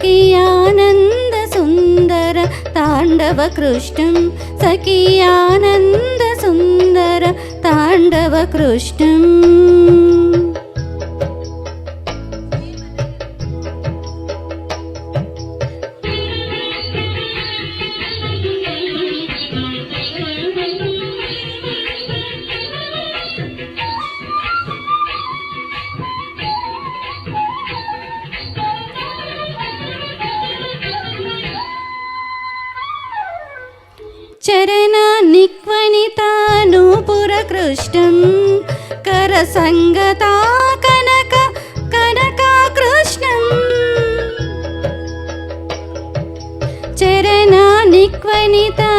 सखियानंद सुंदर तांडव कृष्णं सखियानंद सुंदर तांडव कृष्णं चरण निक्वनिता नूपुर कृष्णं करसंगता कनक कनका कृष्णं चरण निक्वनिता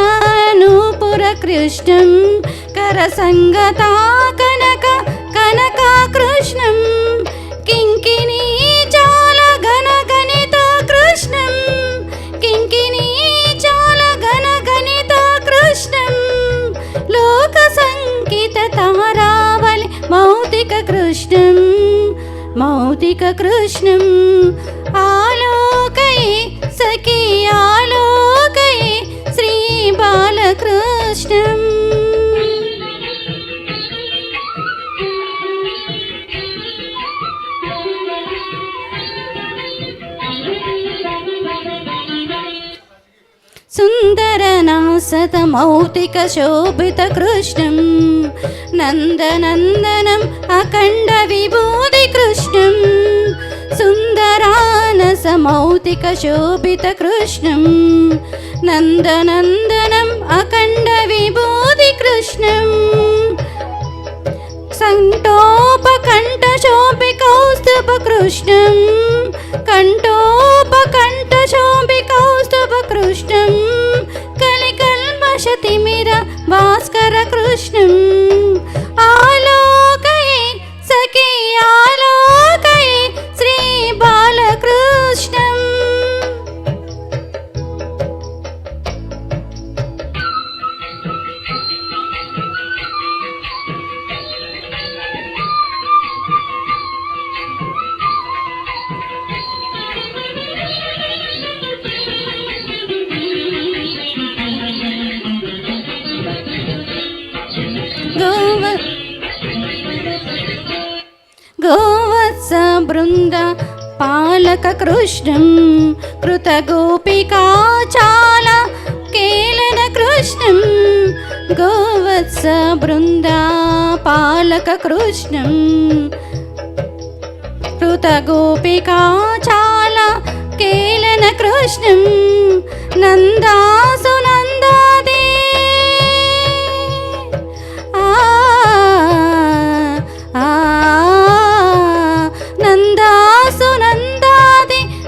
नूपुर कृष्णं करसंगता कनक कनका कृष्णं किंकिनी चाल घन गणित कृष्णं किंकिनी लोक संकित तारावलि मौतिक कृष्णं आलोकये सखी आलोकये श्री बालकृष्णं सुंदरनासत मौतिक शोभित कृष्णं नंदनंदनम अखंड विभूति कृष्णं सुंदरानस मौतिक शोभित कृष्णं नंदनंदनम अखंड विभूति कृष्णं कंठोपकंठ शोभि कौस्तुभ कृष्णं कंठोपकंठ शोभि कौस्तुभ कृष्णं कलिकल्मषतिमिर भास्कर कृष्णं आलोकये सखी आलोकये श्री बालकृष्णं गोवत्स बृंद पालक कृष्णं कृत गोपिका चाल केलन कृष्णं गोवत्स बृंद पालक कृष्णं कृत गोपिका चाल केलन कृष्णं नंदासु नंदादे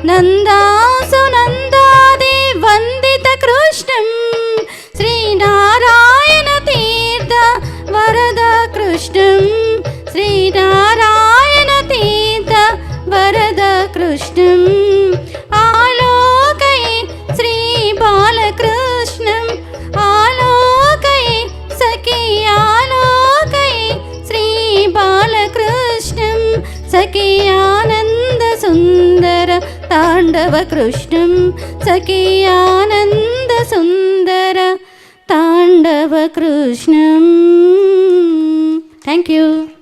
नंदासु नंदादि वंदित कृष्णं श्री नारायण तीर्थ वरद कृष्णं श्री नारायण तीर्थ वरद कृष्णं आलोकये श्री बालकृष्णं आलोकये सखी आलोकये श्री बालकृष्णं सखी आनंद सुंदर तांडव कृष्णं सखी आनंद सुंदर तांडव कृष्णं. Thank you.